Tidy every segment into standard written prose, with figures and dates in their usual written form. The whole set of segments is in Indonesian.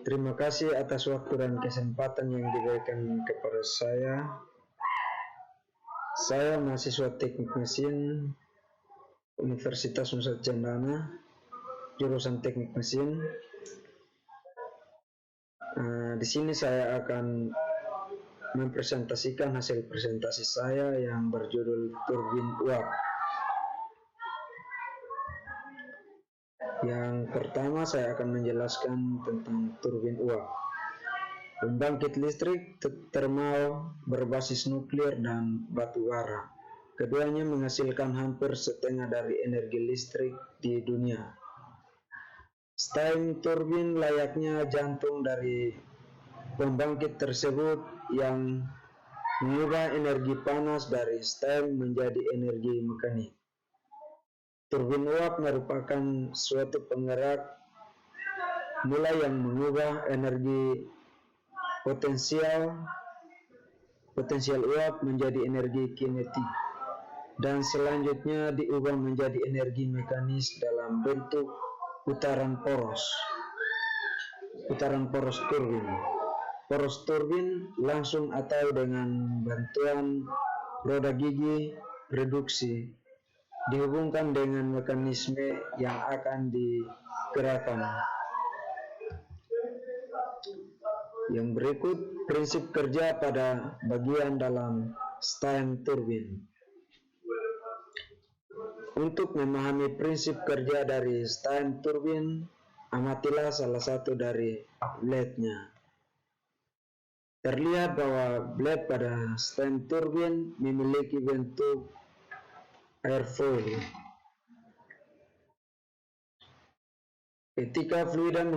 Terima kasih atas waktu dan kesempatan yang diberikan kepada saya. Saya mahasiswa Teknik Mesin Universitas Nusa Cendana, jurusan Teknik Mesin. Di sini saya akan mempresentasikan hasil presentasi saya yang berjudul turbin uap. Yang pertama saya akan menjelaskan tentang turbin uap. Pembangkit listrik termal berbasis nuklir dan batu bara. Keduanya menghasilkan hampir setengah dari energi listrik di dunia. Steam turbin layaknya jantung dari pembangkit tersebut yang mengubah energi panas dari steam menjadi energi mekanik. Turbin uap merupakan suatu penggerak mulai yang mengubah energi potensial uap menjadi energi kinetik, dan selanjutnya diubah menjadi energi mekanis dalam bentuk putaran poros turbin. Poros turbin langsung atau dengan bantuan roda gigi reduksi dihubungkan dengan mekanisme yang akan digerakkan. Yang berikut prinsip kerja pada bagian dalam steam turbin. Untuk memahami prinsip kerja dari steam turbin, amatilah salah satu dari blade-nya. Terlihat bahwa blade pada steam turbin memiliki bentuk airfoil. Ketika fluida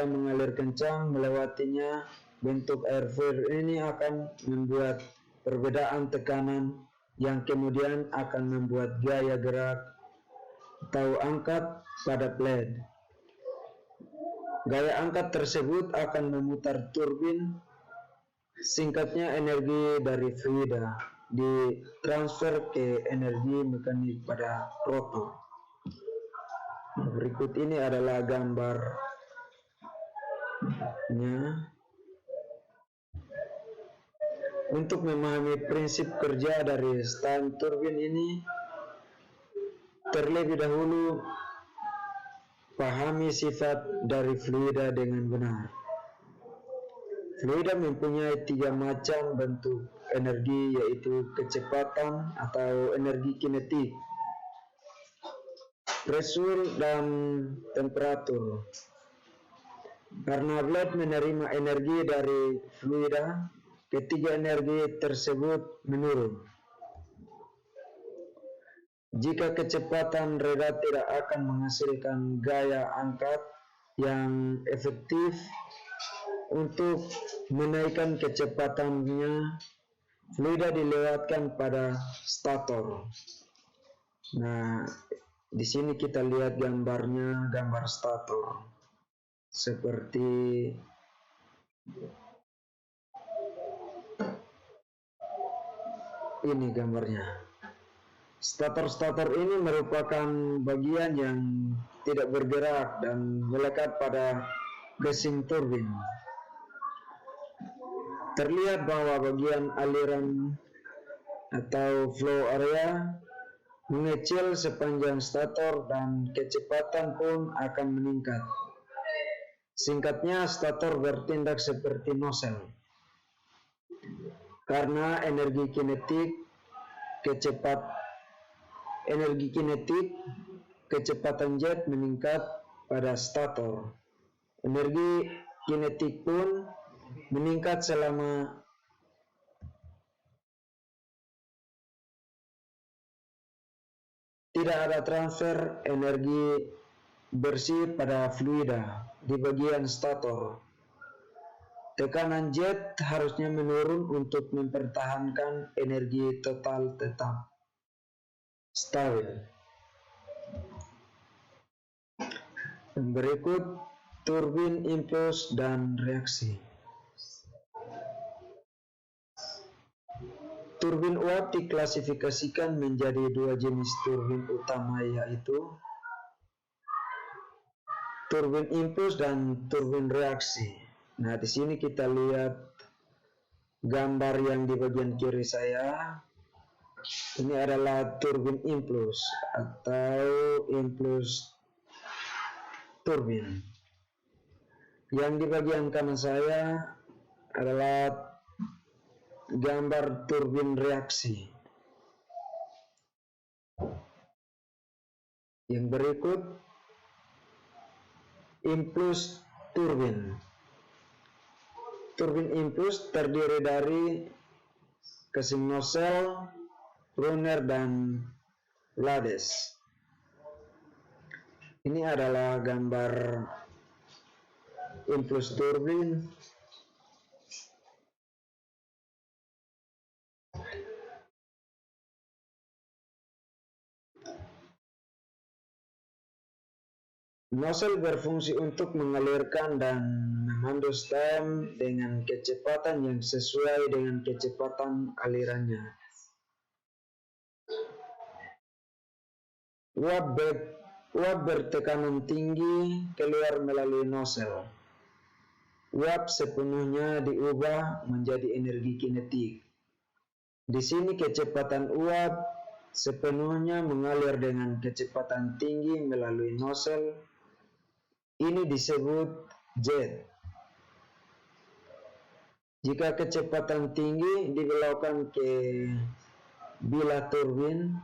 mengalir kencang melewatinya, bentuk airfoil ini akan membuat perbedaan tekanan yang kemudian akan membuat gaya gerak atau angkat pada blade. Gaya angkat tersebut akan memutar turbin. Singkatnya, energi dari fluida ditransfer ke energi mekanik pada rotor. Berikut ini adalah gambarnya. Untuk memahami prinsip kerja dari steam turbin ini, terlebih dahulu pahami sifat dari fluida dengan benar. Fluida mempunyai 3 macam bentuk energi, yaitu kecepatan atau energi kinetik, pressure, dan temperatur. Karena blade menerima energi dari fluida, ketiga energi tersebut menurun. Jika kecepatan reda tidak akan menghasilkan gaya angkat yang efektif. Untuk menaikkan kecepatannya, fluida dilewatkan pada stator. Nah, di sini kita lihat gambarnya, gambar stator. Seperti ini gambarnya. Stator ini merupakan bagian yang tidak bergerak dan melekat pada gasing turbin. Terlihat bahwa bagian aliran atau flow area mengecil sepanjang stator dan kecepatan pun akan meningkat. Singkatnya, stator bertindak seperti nozzle. Karena energi kinetik, kecepatan jet meningkat pada stator. Energi kinetik pun meningkat selama tidak ada transfer energi bersih pada fluida di bagian stator. Tekanan jet harusnya menurun untuk mempertahankan energi total tetap stabil. Berikut turbin impuls dan reaksi. Turbin uap diklasifikasikan menjadi 2 jenis turbin utama, yaitu turbin impuls dan turbin reaksi. Nah, di sini kita lihat gambar yang di bagian kiri saya. Ini adalah turbin impuls atau impuls turbin. Yang di bagian kanan saya adalah gambar turbin reaksi. Yang berikut impuls turbin. Turbin impuls terdiri dari casing nozzle, runner, dan blades. Ini adalah gambar impuls turbin. Nozzle berfungsi untuk mengalirkan dan memandu stem dengan kecepatan yang sesuai dengan kecepatan alirannya. Uap bertekanan tinggi keluar melalui nozzle. Uap sepenuhnya diubah menjadi energi kinetik. Di sini kecepatan uap sepenuhnya mengalir dengan kecepatan tinggi melalui nozzle. Ini disebut jet. Jika kecepatan tinggi dibelokkan ke bilah turbin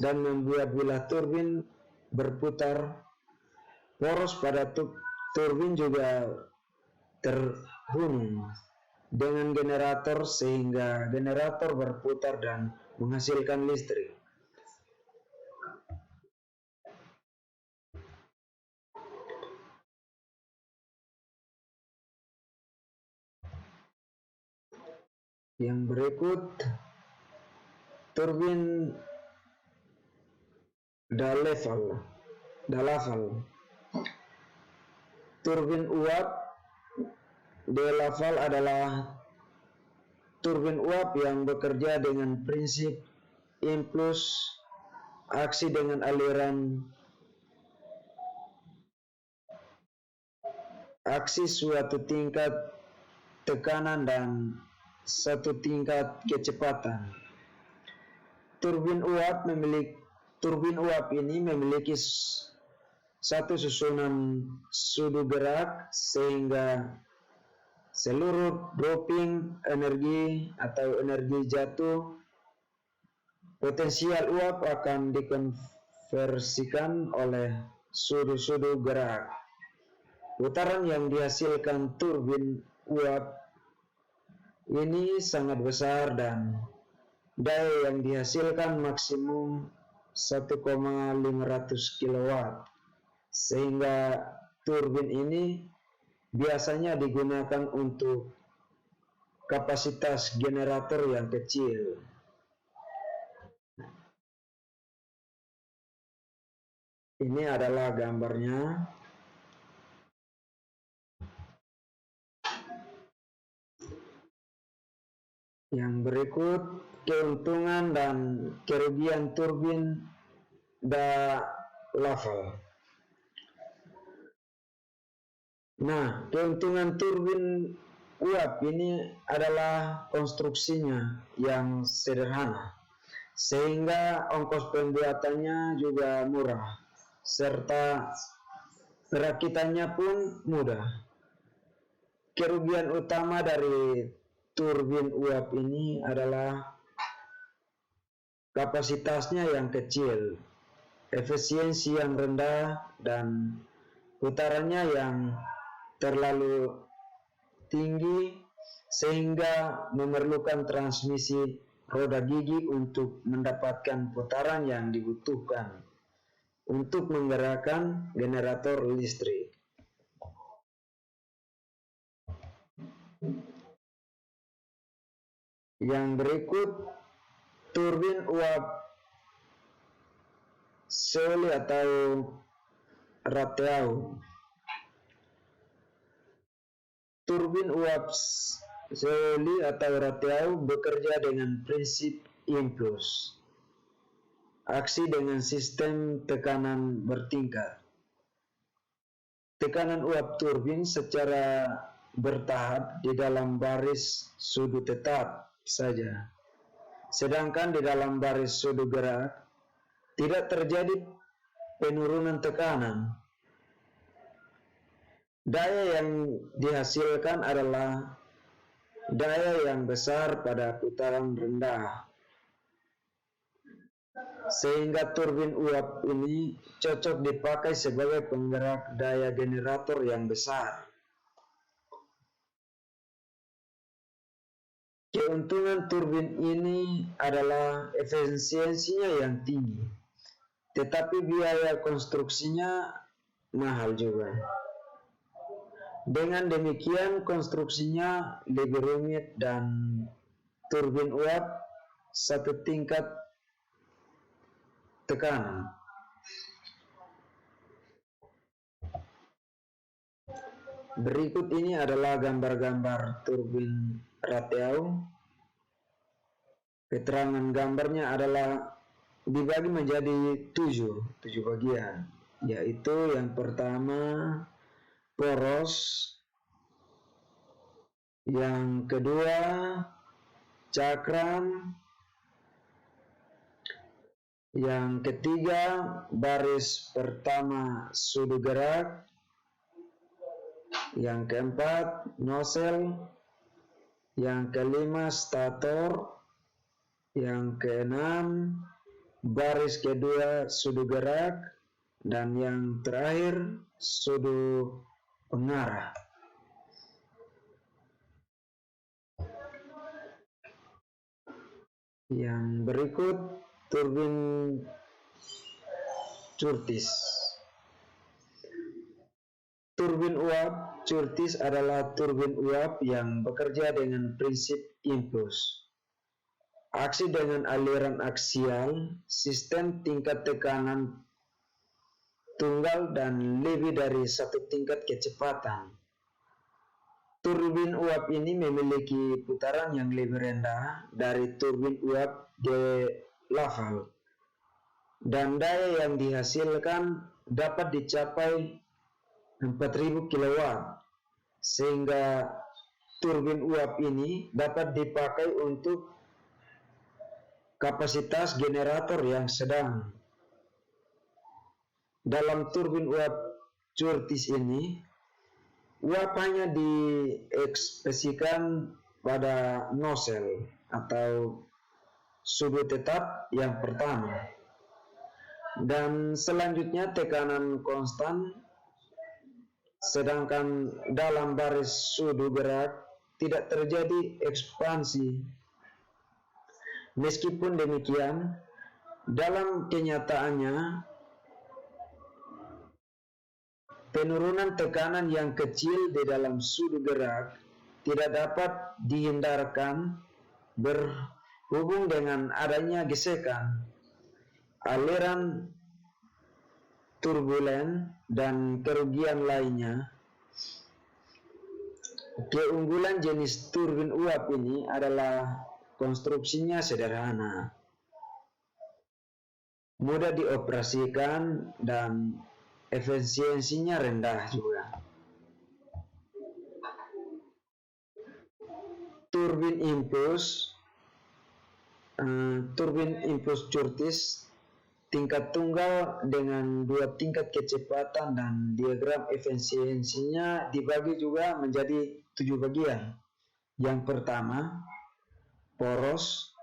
dan membuat bilah turbin berputar, poros pada turbin juga terhubung dengan generator sehingga generator berputar dan menghasilkan listrik. Yang berikut turbin D'Laval. Turbin uap D'Laval adalah turbin uap yang bekerja dengan prinsip impuls aksi dengan aliran aksi suatu tingkat tekanan dan satu tingkat kecepatan. Turbin uap ini memiliki satu susunan sudu gerak sehingga seluruh dropping energi atau energi jatuh potensial uap akan dikonversikan oleh sudu-sudu gerak. Putaran yang dihasilkan turbin uap ini sangat besar dan daya yang dihasilkan maksimum 1,500 kW, sehingga turbin ini biasanya digunakan untuk kapasitas generator yang kecil. Ini adalah gambarnya. Yang berikut keuntungan dan kerugian turbin D'Laval. Nah, keuntungan turbin uap ini adalah konstruksinya yang sederhana, sehingga ongkos pembuatannya juga murah, serta perakitannya pun mudah. Kerugian utama dari turbin uap ini adalah kapasitasnya yang kecil, efisiensi yang rendah, dan putarannya yang terlalu tinggi sehingga memerlukan transmisi roda gigi untuk mendapatkan putaran yang dibutuhkan untuk menggerakkan generator listrik. Yang berikut turbin uap Seoli atau Rateau. Turbin uap Seoli atau Rateau bekerja dengan prinsip impuls aksi dengan sistem tekanan bertingkat. tekanan uap turbin secara bertahap di dalam baris sudut tetap saja. Sedangkan di dalam baris sudut gerak tidak terjadi penurunan tekanan. Daya yang dihasilkan adalah daya yang besar pada putaran rendah, sehingga turbin uap ini cocok dipakai sebagai penggerak daya generator yang besar. Keuntungan turbin ini adalah efisiensinya yang tinggi, tetapi biaya konstruksinya mahal juga. Dengan demikian konstruksinya lebih rumit dan turbin uap satu tingkat tekanan. Berikut ini adalah gambar-gambar turbin Rateau. Keterangan gambarnya adalah dibagi menjadi tujuh bagian, yaitu yang pertama poros, yang kedua cakram, yang ketiga baris pertama sudut gerak, yang keempat nozzle, yang kelima stator, yang keenam baris kedua sudut gerak, dan yang terakhir sudut pengarah. Yang berikut turbin Curtis. Turbin uap Curtis adalah turbin uap yang bekerja dengan prinsip impuls. Aksi dengan aliran aksial, sistem tingkat tekanan tunggal dan lebih dari satu tingkat kecepatan. Turbin uap ini memiliki putaran yang lebih rendah dari turbin uap de Laval, dan daya yang dihasilkan dapat dicapai 4000 kW, sehingga turbin uap ini dapat dipakai untuk kapasitas generator yang sedang. Dalam turbin uap Curtis ini, uap hanya diekspresikan pada nozzle atau sudut tetap yang pertama, dan selanjutnya tekanan konstan, sedangkan dalam baris sudut gerak tidak terjadi ekspansi. Meskipun demikian, dalam kenyataannya penurunan tekanan yang kecil di dalam sudut gerak tidak dapat dihindarkan berhubung dengan adanya gesekan, aliran turbulen, dan kerugian lainnya. Keunggulan jenis turbin uap ini adalah konstruksinya sederhana, mudah dioperasikan, dan efisiensinya rendah juga. Turbin impuls Curtis tingkat tunggal dengan 2 tingkat kecepatan, dan diagram efisiensinya dibagi juga menjadi 7 bagian. Yang pertama poros,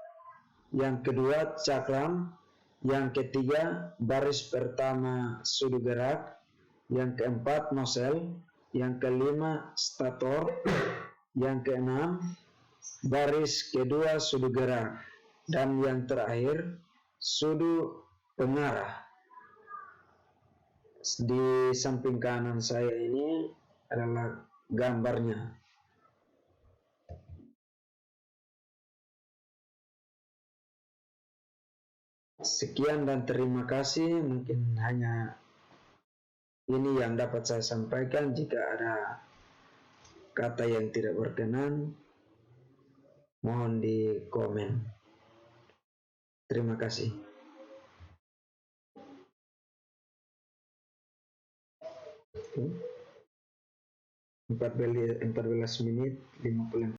yang kedua cakram, yang ketiga baris pertama sudut gerak, yang keempat nozzle, yang kelima stator, yang keenam baris kedua sudut gerak, dan yang terakhir sudut pengarah. Di samping kanan saya ini adalah gambarnya. Sekian dan terima kasih. Mungkin hanya ini yang dapat saya sampaikan. Jika ada kata yang tidak berkenan, mohon di komen. Terima kasih. 14 menit 54